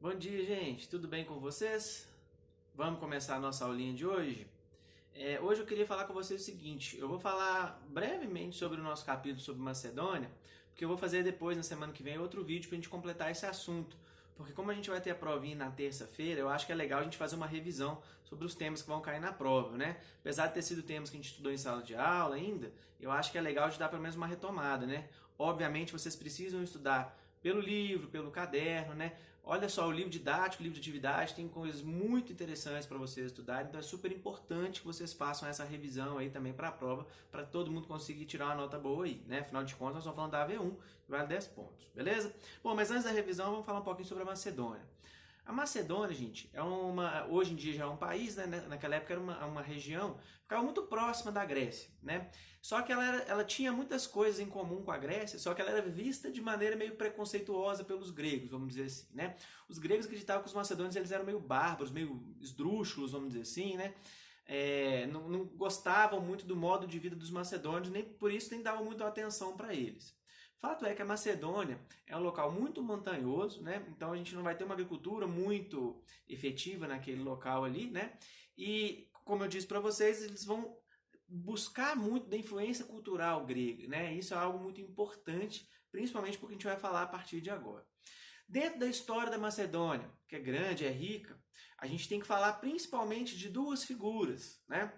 Bom dia, gente. Tudo bem com vocês? Vamos começar a nossa aulinha de hoje? Hoje eu queria falar com vocês o seguinte: eu vou falar brevemente sobre o nosso capítulo sobre Macedônia, porque eu vou fazer depois, na semana que vem, outro vídeo para a gente completar esse assunto. Porque como a gente vai ter a provinha na terça-feira, eu acho que é legal a gente fazer uma revisão sobre os temas que vão cair na prova, né? Apesar de ter sido temas que a gente estudou em sala de aula ainda, eu acho que é legal de dar pelo menos uma retomada, né? Obviamente vocês precisam estudar pelo livro, pelo caderno, né? Olha só, o livro didático, o livro de atividade tem coisas muito interessantes para vocês estudarem, então é super importante que vocês façam essa revisão aí também para a prova, para todo mundo conseguir tirar uma nota boa aí, né? Afinal de contas, nós estamos falando da AV1, que vale 10 pontos, beleza? Bom, mas antes da revisão, vamos falar um pouquinho sobre a Macedônia. A Macedônia, gente, hoje em dia já é um país, né? Naquela época era uma região, ficava muito próxima da Grécia, né? Só que ela tinha muitas coisas em comum com a Grécia, só que ela era vista de maneira meio preconceituosa pelos gregos, vamos dizer assim, né? Os gregos acreditavam que os macedônios eles eram meio bárbaros, meio esdrúxulos, vamos dizer assim, né? Não gostavam muito do modo de vida dos macedônios, nem por isso nem davam muita atenção para eles. Fato é que a Macedônia é um local muito montanhoso, né? Então a gente não vai ter uma agricultura muito efetiva naquele local ali, né? E como eu disse para vocês, eles vão buscar muito da influência cultural grega, né? Isso é algo muito importante, principalmente porque a gente vai falar a partir de agora. Dentro da história da Macedônia, que é grande, é rica, a gente tem que falar principalmente de duas figuras, né?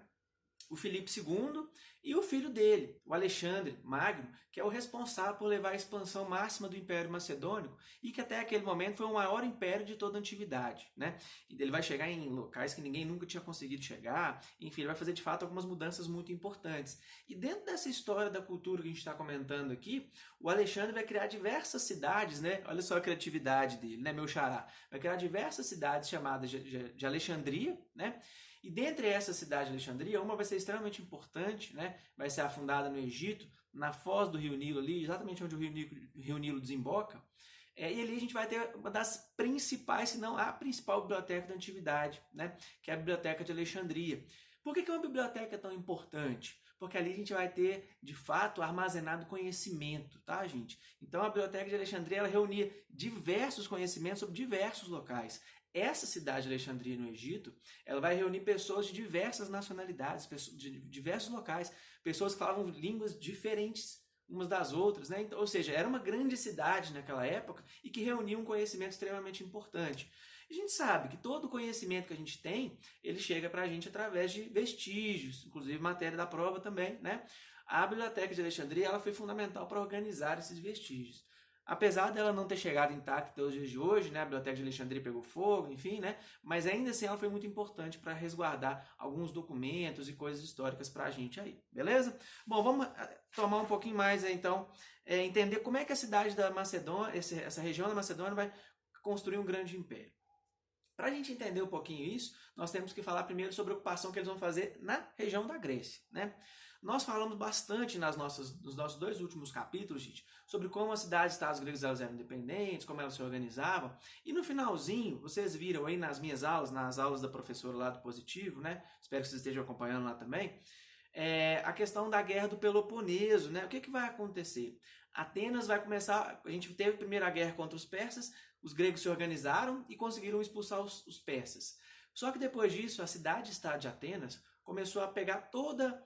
O Filipe II e o filho dele, o Alexandre Magno, que é o responsável por levar a expansão máxima do Império Macedônico e que até aquele momento foi o maior império de toda a antiguidade, né? E ele vai chegar em locais que ninguém nunca tinha conseguido chegar, enfim, ele vai fazer de fato algumas mudanças muito importantes. E dentro dessa história da cultura que a gente está comentando aqui, o Alexandre vai criar diversas cidades, né? Olha só a criatividade dele, né, meu xará? Vai criar diversas cidades chamadas de Alexandria, né? E dentre essas cidades de Alexandria, uma vai ser extremamente importante, né? Vai ser afundada no Egito, na foz do Rio Nilo ali, exatamente onde o Rio Nilo desemboca. E ali a gente vai ter uma das principais, se não a principal biblioteca da antiguidade, né? Que é a Biblioteca de Alexandria. Por que uma biblioteca é tão importante? Porque ali a gente vai ter, de fato, armazenado conhecimento, tá, gente? Então a Biblioteca de Alexandria ela reunia diversos conhecimentos sobre diversos locais. Essa cidade de Alexandria no Egito, ela vai reunir pessoas de diversas nacionalidades, de diversos locais, pessoas que falavam línguas diferentes umas das outras, né? Então, ou seja, era uma grande cidade naquela época e que reunia um conhecimento extremamente importante. A gente sabe que todo o conhecimento que a gente tem, ele chega para a gente através de vestígios, inclusive matéria da prova também, né? A Biblioteca de Alexandria ela foi fundamental para organizar esses vestígios. Apesar dela não ter chegado intacta até os dias de hoje, né, a Biblioteca de Alexandria pegou fogo, enfim, né, mas ainda assim ela foi muito importante para resguardar alguns documentos e coisas históricas para a gente aí, beleza? Bom, vamos tomar um pouquinho mais então, entender como é que a cidade da Macedônia, essa região da Macedônia vai construir um grande império. Para a gente entender um pouquinho isso, nós temos que falar primeiro sobre a ocupação que eles vão fazer na região da Grécia, né? Nós falamos bastante nos nossos dois últimos capítulos, gente, sobre como as cidades-estados gregas eram independentes, como elas se organizavam. E no finalzinho, vocês viram aí nas minhas aulas, nas aulas da professora lá do Positivo, né? Espero que vocês estejam acompanhando lá também. A questão da guerra do Peloponeso, né? O que vai acontecer? Atenas vai começar. A gente teve a primeira guerra contra os persas, os gregos se organizaram e conseguiram expulsar os persas. Só que depois disso, a cidade-estado de Atenas começou a pegar toda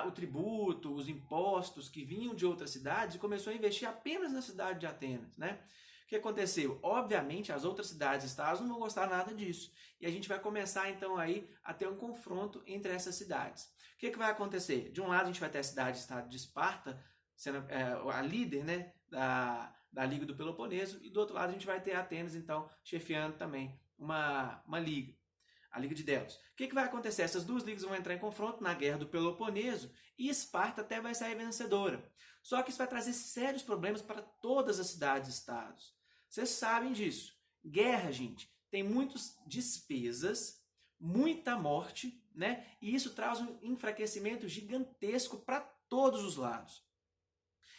o tributo, os impostos que vinham de outras cidades e começou a investir apenas na cidade de Atenas, né? O que aconteceu? Obviamente, as outras cidades-estados não vão gostar nada disso. E a gente vai começar, então, aí a ter um confronto entre essas cidades. O que vai acontecer? De um lado, a gente vai ter a cidade-estado de Esparta, sendo a líder, né, da Liga do Peloponeso, e do outro lado a gente vai ter Atenas, então, chefiando também uma liga, a Liga de Delos. O que vai acontecer? Essas duas ligas vão entrar em confronto na Guerra do Peloponeso e Esparta até vai sair vencedora. Só que isso vai trazer sérios problemas para todas as cidades-estados. Vocês sabem disso. Guerra, gente, tem muitas despesas, muita morte, né? E isso traz um enfraquecimento gigantesco para todos os lados.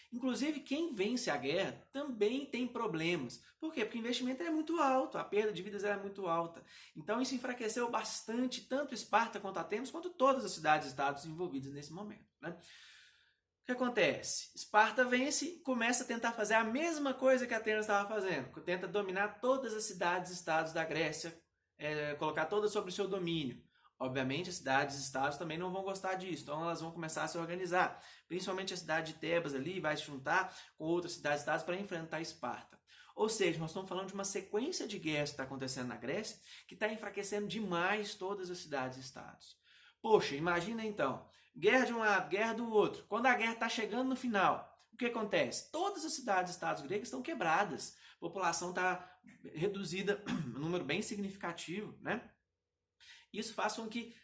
Inclusive, quem vence a guerra também tem problemas. Por quê? Porque o investimento é muito alto, a perda de vidas é muito alta. Então, isso enfraqueceu bastante tanto Esparta quanto Atenas, quanto todas as cidades e estados envolvidos nesse momento, né? que acontece? Esparta vence e começa a tentar fazer a mesma coisa que Atenas estava fazendo. Tenta dominar todas as cidades e estados da Grécia, colocar todas sob o seu domínio. Obviamente, as cidades e estados também não vão gostar disso, então elas vão começar a se organizar. Principalmente a cidade de Tebas ali vai se juntar com outras cidades e estados para enfrentar Esparta. Ou seja, nós estamos falando de uma sequência de guerras que está acontecendo na Grécia que está enfraquecendo demais todas as cidades e estados. Poxa, imagina então, guerra de um lado, guerra do outro. Quando a guerra está chegando no final, o que acontece? Todas as cidades e estados gregos estão quebradas. A população está reduzida, um número bem significativo, né? Isso faz com que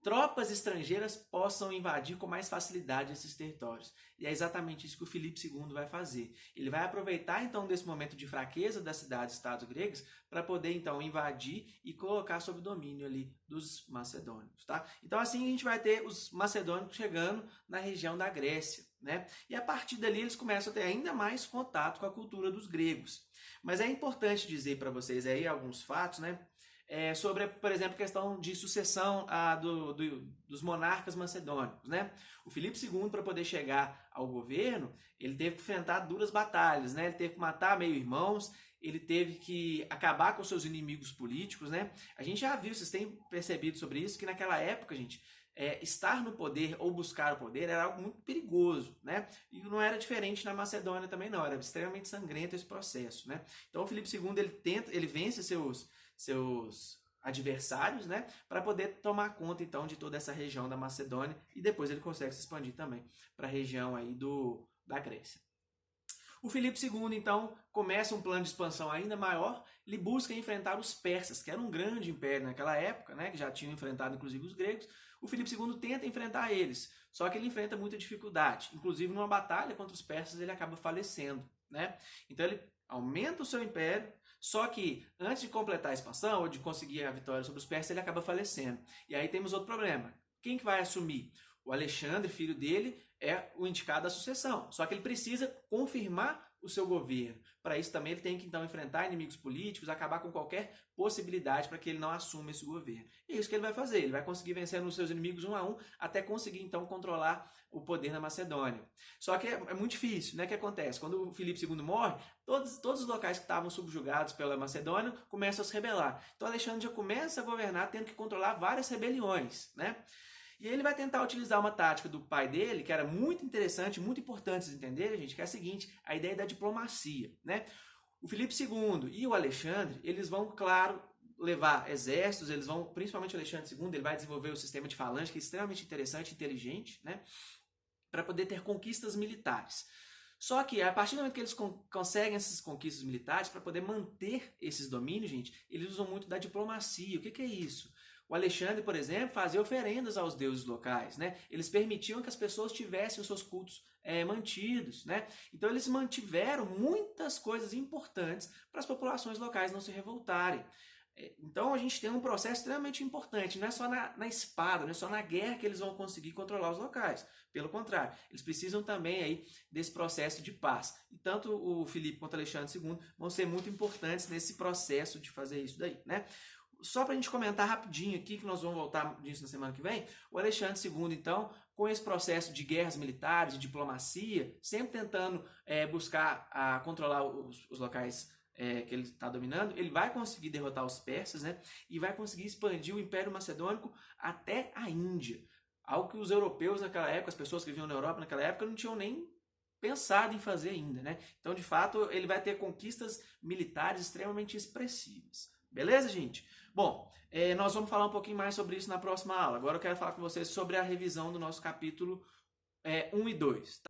tropas estrangeiras possam invadir com mais facilidade esses territórios. E é exatamente isso que o Filipe II vai fazer. Ele vai aproveitar então desse momento de fraqueza das cidades e estados gregos para poder então invadir e colocar sob domínio ali dos macedônios, tá? Então assim a gente vai ter os macedônicos chegando na região da Grécia, né? E a partir dali eles começam a ter ainda mais contato com a cultura dos gregos. Mas é importante dizer para vocês aí alguns fatos, né? Sobre, por exemplo, a questão de sucessão dos monarcas macedônicos, né? O Filipe II, para poder chegar ao governo, ele teve que enfrentar duras batalhas, né? Ele teve que matar meio-irmãos, ele teve que acabar com seus inimigos políticos, né? A gente já viu, vocês têm percebido sobre isso, que naquela época, gente, estar no poder ou buscar o poder era algo muito perigoso, né? E não era diferente na Macedônia também não, era extremamente sangrento esse processo, né? Então o Filipe II, ele vence seus adversários, né, para poder tomar conta então de toda essa região da Macedônia e depois ele consegue se expandir também para a região aí da Grécia. O Filipe II então começa um plano de expansão ainda maior, ele busca enfrentar os persas, que era um grande império naquela época, né, que já tinham enfrentado inclusive os gregos. O Filipe II tenta enfrentar eles, só que ele enfrenta muita dificuldade, inclusive numa batalha contra os persas ele acaba falecendo, né? Então ele aumenta o seu império. Só que, antes de completar a expansão, ou de conseguir a vitória sobre os persas, ele acaba falecendo. E aí temos outro problema. Quem que vai assumir? O Alexandre, filho dele, é o indicado à sucessão. Só que ele precisa confirmar o seu governo. Para isso também ele tem que então enfrentar inimigos políticos, acabar com qualquer possibilidade para que ele não assuma esse governo. E é isso que ele vai fazer. Ele vai conseguir vencer os seus inimigos um a um, até conseguir então controlar o poder na Macedônia. Só que é muito difícil, né? O que acontece? Quando o Filipe II morre, todos os locais que estavam subjugados pela Macedônia começam a se rebelar. Então Alexandre já começa a governar tendo que controlar várias rebeliões, né? E ele vai tentar utilizar uma tática do pai dele, que era muito interessante, muito importante vocês entenderem, gente, que é a seguinte, a ideia da diplomacia, né? O Filipe II e o Alexandre, eles vão, claro, levar exércitos, eles vão, principalmente o Alexandre II, ele vai desenvolver o sistema de falange, que é extremamente interessante e inteligente, né? Para poder ter conquistas militares. Só que, a partir do momento que eles conseguem essas conquistas militares, para poder manter esses domínios, gente, eles usam muito da diplomacia. O que é isso? O Alexandre, por exemplo, fazia oferendas aos deuses locais, né? Eles permitiam que as pessoas tivessem os seus cultos mantidos, né? Então eles mantiveram muitas coisas importantes para as populações locais não se revoltarem. Então a gente tem um processo extremamente importante, não é só na espada, não é só na guerra que eles vão conseguir controlar os locais. Pelo contrário, eles precisam também aí desse processo de paz. E tanto o Filipe quanto o Alexandre II vão ser muito importantes nesse processo de fazer isso daí, né? Só para a gente comentar rapidinho aqui, que nós vamos voltar disso na semana que vem, o Alexandre II, então, com esse processo de guerras militares, de diplomacia, sempre tentando buscar controlar os locais que ele está dominando, ele vai conseguir derrotar os persas, né? E vai conseguir expandir o Império Macedônico até a Índia. Algo que os europeus naquela época, as pessoas que viviam na Europa naquela época, não tinham nem pensado em fazer ainda, né? Então, de fato, ele vai ter conquistas militares extremamente expressivas. Beleza, gente? Bom, nós vamos falar um pouquinho mais sobre isso na próxima aula. Agora eu quero falar com vocês sobre a revisão do nosso capítulo 1 e 2. Tá?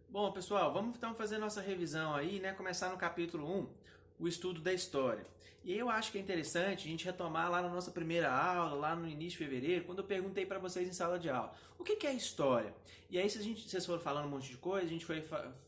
Bom, pessoal, vamos então fazer nossa revisão aí, né? Começar no capítulo 1, o estudo da história. E eu acho que é interessante a gente retomar lá na nossa primeira aula, lá no início de fevereiro, quando eu perguntei para vocês em sala de aula, o que é história? E aí, vocês foram falando um monte de coisa, a gente foi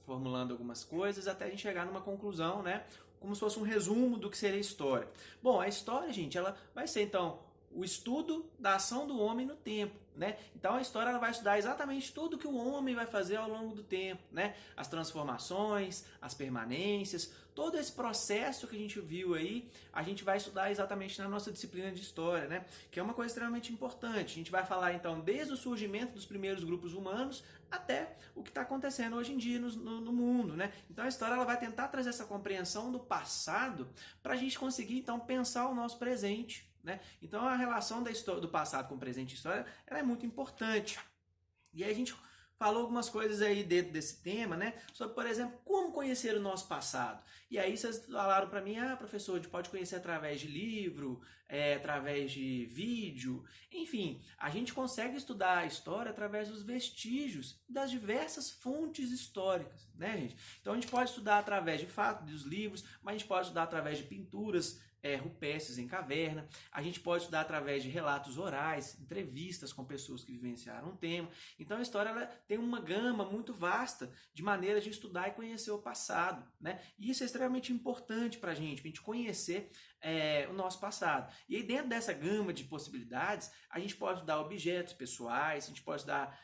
formulando algumas coisas até a gente chegar numa conclusão, né? Como se fosse um resumo do que seria a história. Bom, a história, gente, ela vai ser, então, o estudo da ação do homem no tempo, né? Então a história ela vai estudar exatamente tudo que o homem vai fazer ao longo do tempo, né? As transformações, as permanências, todo esse processo que a gente viu aí, a gente vai estudar exatamente na nossa disciplina de história, né? Que é uma coisa extremamente importante. A gente vai falar então desde o surgimento dos primeiros grupos humanos até o que está acontecendo hoje em dia no mundo, né? Então a história ela vai tentar trazer essa compreensão do passado para a gente conseguir então pensar o nosso presente, né? Então a relação do passado com o presente e história ela é muito importante. E aí a gente falou algumas coisas aí dentro desse tema, né? Sobre, por exemplo, como conhecer o nosso passado. E aí vocês falaram para mim, professor, a gente pode conhecer através de livro, através de vídeo, enfim, a gente consegue estudar a história através dos vestígios das diversas fontes históricas, né, gente? Então a gente pode estudar através de fato dos livros, mas a gente pode estudar através de pinturas rupestres em caverna, a gente pode estudar através de relatos orais, entrevistas com pessoas que vivenciaram um tema. Então a história ela tem uma gama muito vasta de maneiras de estudar e conhecer o passado, né? E isso é extremamente importante para a gente conhecer o nosso passado. E aí dentro dessa gama de possibilidades, a gente pode estudar objetos pessoais, a gente pode estudar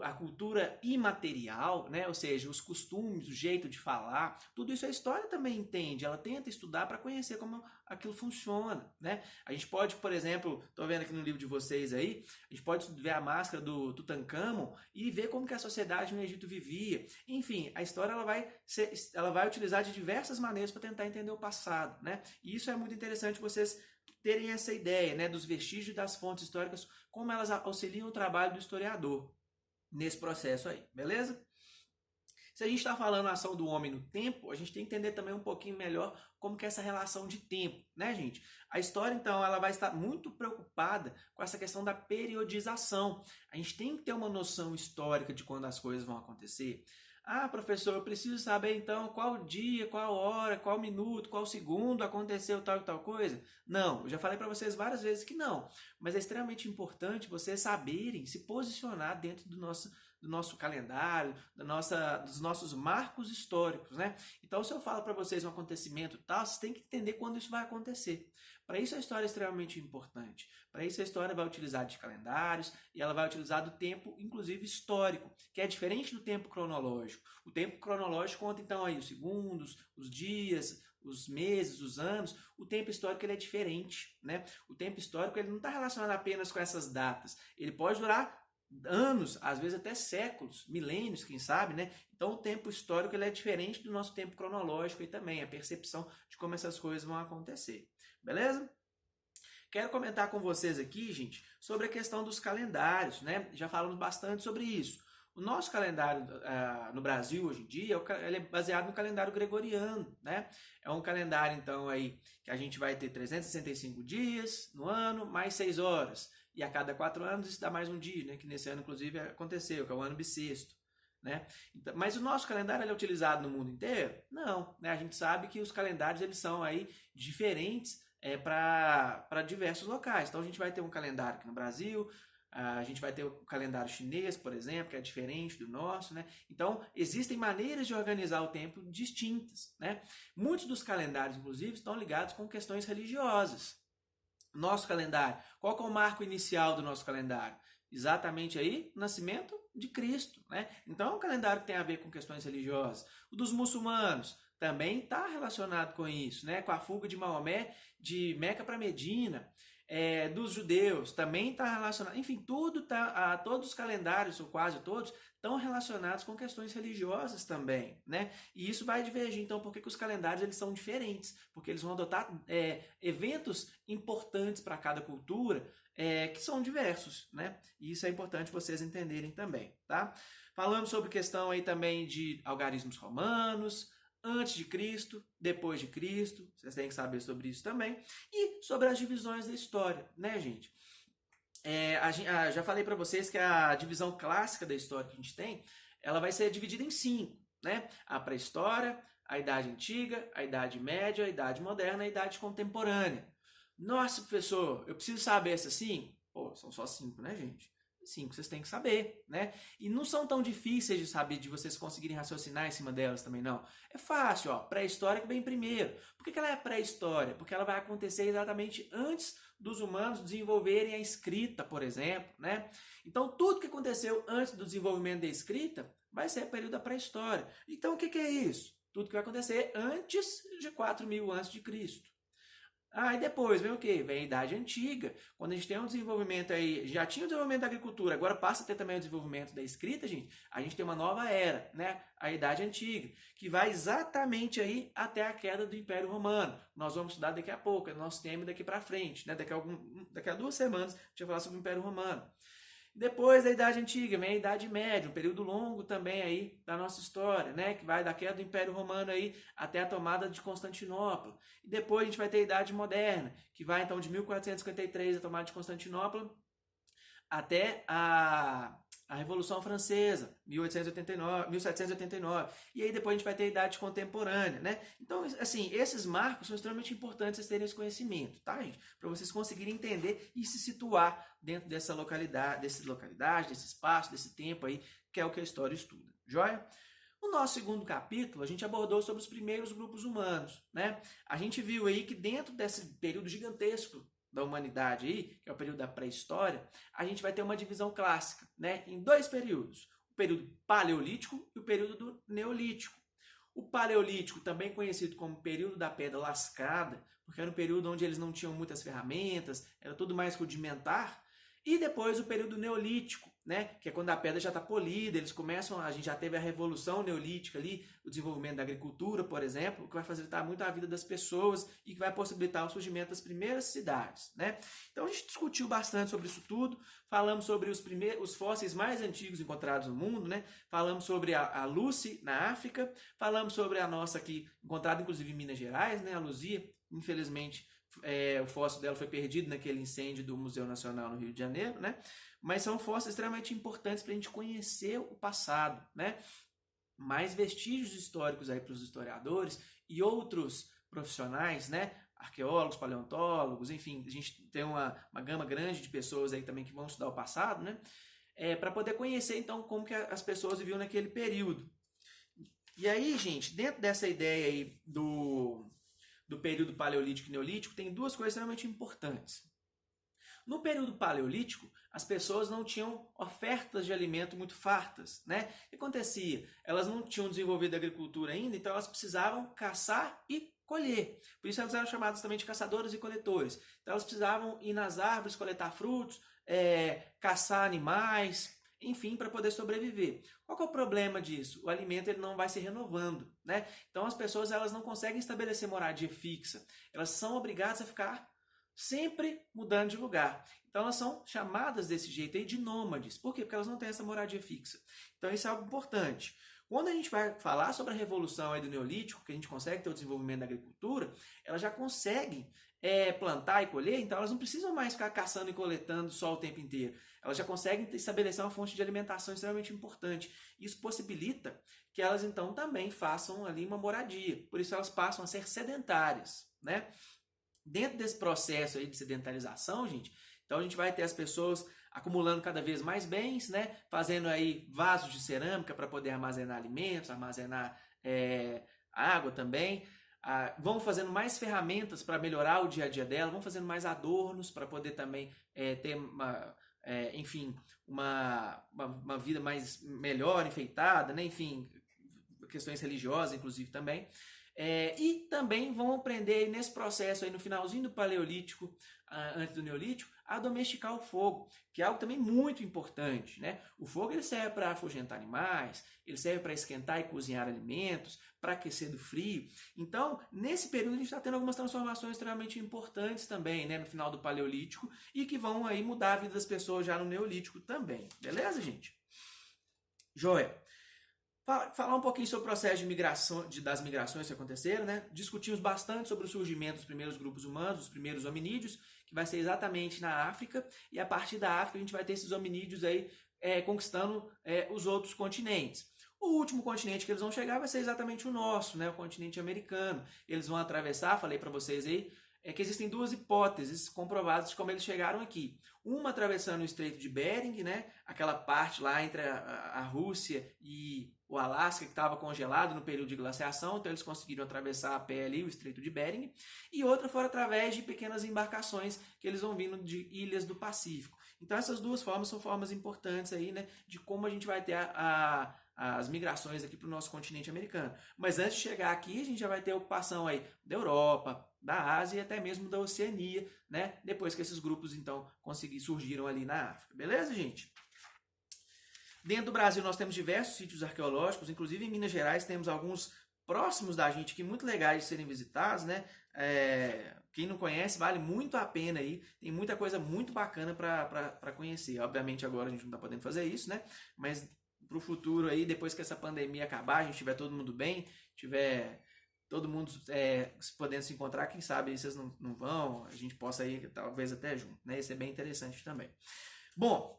a cultura imaterial, né? Ou seja, os costumes, o jeito de falar, tudo isso a história também entende, ela tenta estudar para conhecer como aquilo funciona, né? A gente pode, por exemplo, estou vendo aqui no livro de vocês aí, a gente pode ver a máscara do Tutankhamon e ver como que a sociedade no Egito vivia. Enfim, a história ela vai utilizar de diversas maneiras para tentar entender o passado, né? E isso é muito interessante vocês terem essa ideia, né, dos vestígios das fontes históricas, como elas auxiliam o trabalho do historiador nesse processo aí, beleza? Se a gente está falando a ação do homem no tempo, a gente tem que entender também um pouquinho melhor como que é essa relação de tempo, né, gente? A história, então, ela vai estar muito preocupada com essa questão da periodização. A gente tem que ter uma noção histórica de quando as coisas vão acontecer. Professor, eu preciso saber então qual dia, qual hora, qual minuto, qual segundo aconteceu tal e tal coisa? Não, eu já falei para vocês várias vezes que não, mas é extremamente importante vocês saberem se posicionar dentro do nosso calendário, dos nossos marcos históricos, né? Então, se eu falo para vocês um acontecimento tal, vocês têm que entender quando isso vai acontecer. Para isso a história é extremamente importante. Para isso a história vai utilizar de calendários e ela vai utilizar do tempo, inclusive histórico, que é diferente do tempo cronológico. O tempo cronológico conta então aí os segundos, os dias, os meses, os anos. O tempo histórico ele é diferente, né? O tempo histórico ele não está relacionado apenas com essas datas. Ele pode durar anos, às vezes até séculos, milênios, quem sabe, né? Então o tempo histórico ele é diferente do nosso tempo cronológico e também a percepção de como essas coisas vão acontecer. Beleza? Quero comentar com vocês aqui, gente, sobre a questão dos calendários, né? Já falamos bastante sobre isso. O nosso calendário no Brasil hoje em dia, ele é baseado no calendário gregoriano, né? É um calendário, então, aí que a gente vai ter 365 dias no ano, mais 6 horas. E a cada 4 anos isso dá mais um dia, né? Que nesse ano, inclusive, aconteceu, que é o ano bissexto. Né? Então, mas o nosso calendário ele é utilizado no mundo inteiro? Não, né? A gente sabe que os calendários eles são aí diferentes para diversos locais. Então a gente vai ter um calendário aqui no Brasil, a gente vai ter o calendário chinês, por exemplo, que é diferente do nosso, né? Então existem maneiras de organizar o tempo distintas, né? Muitos dos calendários, inclusive, estão ligados com questões religiosas. Nosso calendário, qual que é o marco inicial do nosso calendário? Exatamente aí, o nascimento de Cristo, né? Então é um calendário que tem a ver com questões religiosas. O dos muçulmanos também está relacionado com isso, né? Com a fuga de Maomé de Meca para Medina. Dos judeus também está relacionado. Enfim, todos os calendários, ou quase todos, estão relacionados com questões religiosas também, né? E isso vai divergir, então, porque que os calendários eles são diferentes, porque eles vão adotar eventos importantes para cada cultura, que são diversos, né? E isso é importante vocês entenderem também, tá? Falamos sobre questão aí também de algarismos romanos, antes de Cristo, depois de Cristo, vocês têm que saber sobre isso também, e sobre as divisões da história, né, gente? Já falei para vocês que a divisão clássica da história que a gente tem, ela vai ser dividida em 5, né? A pré-história, a Idade Antiga, a Idade Média, a Idade Moderna e a Idade Contemporânea. Nossa, professor, eu preciso saber essas 5? Pô, são só 5, né, gente? 5 vocês têm que saber, né? E não são tão difíceis de saber, de vocês conseguirem raciocinar em cima delas também, não. É fácil, ó, pré-história que vem primeiro. Por que ela é pré-história? Porque ela vai acontecer exatamente antes dos humanos desenvolverem a escrita, por exemplo, né? Então, tudo que aconteceu antes do desenvolvimento da escrita vai ser o período da pré-história. Então, o que é isso? Tudo que vai acontecer antes de 4.000 a.C. E depois vem o quê? Vem a Idade Antiga, quando a gente tem um desenvolvimento aí, já tinha o desenvolvimento da agricultura, agora passa a ter também o desenvolvimento da escrita, gente, a gente tem uma nova era, né? A Idade Antiga, que vai exatamente aí até a queda do Império Romano. Nós vamos estudar daqui a pouco, é o nosso tema daqui para frente, né? Daqui a 2 semanas a gente vai falar sobre o Império Romano. Depois da Idade Antiga, vem a Idade Média, um período longo também aí da nossa história, né? Que vai da queda do Império Romano aí até a tomada de Constantinopla. E depois a gente vai ter a Idade Moderna, que vai então de 1453, a tomada de Constantinopla, até a Revolução Francesa, 1889, 1789. E aí depois a gente vai ter a Idade Contemporânea, né? Então, assim, esses marcos são extremamente importantes vocês terem esse conhecimento, tá, gente? Para vocês conseguirem entender e se situar dentro dessa localidade, desse espaço, desse tempo aí, que é o que a história estuda. Joia? No nosso segundo capítulo, a gente abordou sobre os primeiros grupos humanos, né? A gente viu aí que dentro desse período gigantesco da humanidade aí, que é o período da pré-história, a gente vai ter uma divisão clássica, né, em 2 períodos, o período paleolítico e o período do neolítico. O paleolítico, também conhecido como período da pedra lascada, porque era um período onde eles não tinham muitas ferramentas, era tudo mais rudimentar, e depois o período neolítico, né, que é quando a pedra já está polida, eles começam, a gente já teve a revolução neolítica ali, o desenvolvimento da agricultura, por exemplo, que vai facilitar muito a vida das pessoas e que vai possibilitar o surgimento das primeiras cidades, né? Então a gente discutiu bastante sobre isso tudo, falamos sobre os fósseis mais antigos encontrados no mundo, né? Falamos sobre a Lucy na África, falamos sobre a nossa aqui, encontrada inclusive em Minas Gerais, né, a Luzia, infelizmente o fóssil dela foi perdido naquele incêndio do Museu Nacional no Rio de Janeiro, né? Mas são fósseis extremamente importantes para a gente conhecer o passado, né? Mais vestígios históricos aí para os historiadores e outros profissionais, né? Arqueólogos, paleontólogos, enfim, a gente tem uma gama grande de pessoas aí também que vão estudar o passado, né? Para poder conhecer, então, como que as pessoas viviam naquele período. E aí, gente, dentro dessa ideia aí do período paleolítico e neolítico, tem 2 coisas extremamente importantes. No período paleolítico, as pessoas não tinham ofertas de alimento muito fartas, né? O que acontecia? Elas não tinham desenvolvido a agricultura ainda, então elas precisavam caçar e colher. Por isso elas eram chamadas também de caçadores e coletores. Então elas precisavam ir nas árvores, coletar frutos, caçar animais, enfim, para poder sobreviver. Qual que é o problema disso? O alimento ele não vai se renovando, né? Então as pessoas elas não conseguem estabelecer moradia fixa. Elas são obrigadas a ficar sempre mudando de lugar. Então elas são chamadas desse jeito aí de nômades. Por quê? Porque elas não têm essa moradia fixa. Então isso é algo importante. Quando a gente vai falar sobre a revolução aí do Neolítico, que a gente consegue ter o desenvolvimento da agricultura, elas já conseguem plantar e colher, então elas não precisam mais ficar caçando e coletando só o tempo inteiro. Elas já conseguem estabelecer uma fonte de alimentação extremamente importante. Isso possibilita que elas então também façam ali uma moradia. Por isso elas passam a ser sedentárias, né? Dentro desse processo aí de sedentarização, gente, então a gente vai ter as pessoas acumulando cada vez mais bens, né? Fazendo aí vasos de cerâmica para poder armazenar alimentos, armazenar água também. Vão fazendo mais ferramentas para melhorar o dia a dia dela, vão fazendo mais adornos para poder também ter uma vida mais melhor, enfeitada, né? Enfim, questões religiosas, inclusive também. E também vão aprender nesse processo aí no finalzinho do Paleolítico, antes do Neolítico, a domesticar o fogo, que é algo também muito importante, né? O fogo ele serve para afugentar animais, ele serve para esquentar e cozinhar alimentos, para aquecer do frio. Então, nesse período a gente está tendo algumas transformações extremamente importantes também, né? No final do Paleolítico e que vão aí mudar a vida das pessoas já no Neolítico também. Beleza, gente? Joia! Falar um pouquinho sobre o processo de migração, das migrações que aconteceram, né? Discutimos bastante sobre o surgimento dos primeiros grupos humanos, dos primeiros hominídeos, que vai ser exatamente na África, e a partir da África a gente vai ter esses hominídeos aí conquistando os outros continentes. O último continente que eles vão chegar vai ser exatamente o nosso, né? O continente americano. Eles vão atravessar, falei para vocês aí, é que existem duas hipóteses comprovadas de como eles chegaram aqui. Uma atravessando o Estreito de Bering, né? Aquela parte lá entre a Rússia e o Alasca que estava congelado no período de glaciação, então eles conseguiram atravessar a pé ali o Estreito de Bering. E outra foi através de pequenas embarcações que eles vão vindo de ilhas do Pacífico. Então essas duas formas são formas importantes aí, né? De como a gente vai ter as migrações aqui para o nosso continente americano. Mas antes de chegar aqui, a gente já vai ter a ocupação aí da Europa, da Ásia e até mesmo da Oceania, né? Depois que esses grupos, então, surgiram ali na África. Beleza, gente? Dentro do Brasil, nós temos diversos sítios arqueológicos, inclusive em Minas Gerais temos alguns próximos da gente aqui, muito legais de serem visitados, né? Quem não conhece, vale muito a pena aí, tem muita coisa muito bacana para conhecer. Obviamente agora a gente não está podendo fazer isso, né? Mas para o futuro aí, depois que essa pandemia acabar, a gente tiver todo mundo bem, tiver todo mundo podendo se encontrar, quem sabe aí vocês não vão, a gente possa ir talvez até junto, né? Isso é bem interessante também. Bom,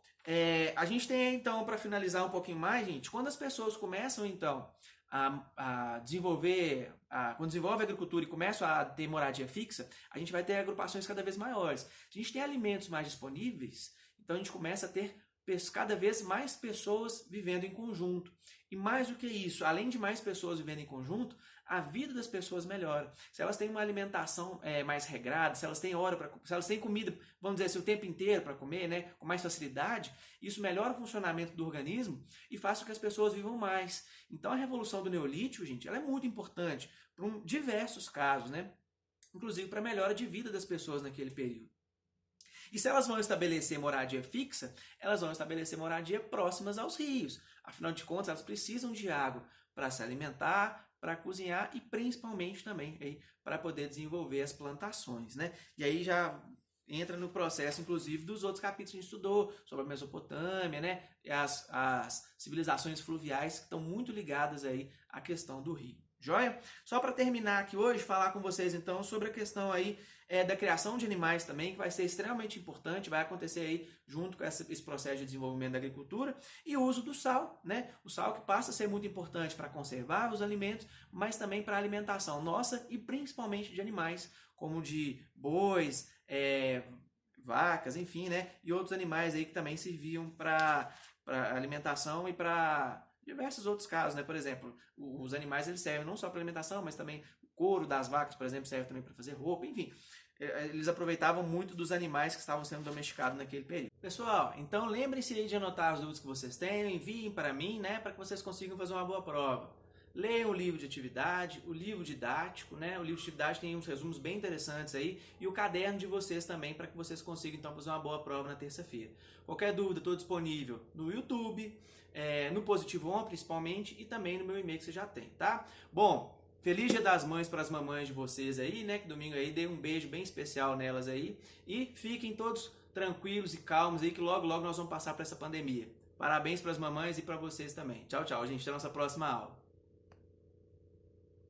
a gente tem então, para finalizar um pouquinho mais, gente, quando as pessoas começam então a desenvolver, quando desenvolve a agricultura e começam a ter moradia fixa, a gente vai ter agrupações cada vez maiores. A gente tem alimentos mais disponíveis, então a gente começa a ter cada vez mais pessoas vivendo em conjunto. E mais do que isso, além de mais pessoas vivendo em conjunto, a vida das pessoas melhora. Se elas têm uma alimentação mais regrada, se elas têm se elas têm comida, vamos dizer assim, o tempo inteiro para comer, né, com mais facilidade, isso melhora o funcionamento do organismo e faz com que as pessoas vivam mais. Então a revolução do Neolítico, gente, ela é muito importante para diversos casos, né? Inclusive para a melhora de vida das pessoas naquele período. E se elas vão estabelecer moradia fixa, elas vão estabelecer moradia próximas aos rios. Afinal de contas, elas precisam de água para se alimentar, para cozinhar e principalmente também para poder desenvolver as plantações, né? E aí já entra no processo, inclusive, dos outros capítulos que a gente estudou, sobre a Mesopotâmia, né? E as civilizações fluviais que estão muito ligadas aí à questão do rio. Joia? Só para terminar aqui hoje, falar com vocês então sobre a questão aí da criação de animais também, que vai ser extremamente importante, vai acontecer aí junto com esse processo de desenvolvimento da agricultura, e o uso do sal, né? O sal que passa a ser muito importante para conservar os alimentos, mas também para a alimentação nossa e principalmente de animais, como de bois, vacas, enfim, né? E outros animais aí que também serviam para alimentação e para diversos outros casos, né? Por exemplo, os animais eles servem não só para alimentação, mas também o couro das vacas, por exemplo, serve também para fazer roupa, enfim. Eles aproveitavam muito dos animais que estavam sendo domesticados naquele período. Pessoal, então lembrem-se aí de anotar as dúvidas que vocês tenham, enviem para mim, né, para que vocês consigam fazer uma boa prova. Leiam o livro de atividade, o livro didático, né? O livro de atividade tem uns resumos bem interessantes aí, e o caderno de vocês também, para que vocês consigam então fazer uma boa prova na terça-feira. Qualquer dúvida, estou disponível no YouTube, no Positivo On principalmente, e também no meu e-mail que você já tem, tá? Bom, feliz Dia das Mães para as mamães de vocês aí, né? Que domingo aí dei um beijo bem especial nelas aí, e fiquem todos tranquilos e calmos aí, que logo logo nós vamos passar por essa pandemia. Parabéns para as mamães e para vocês também. Tchau, tchau, gente, até a nossa próxima aula.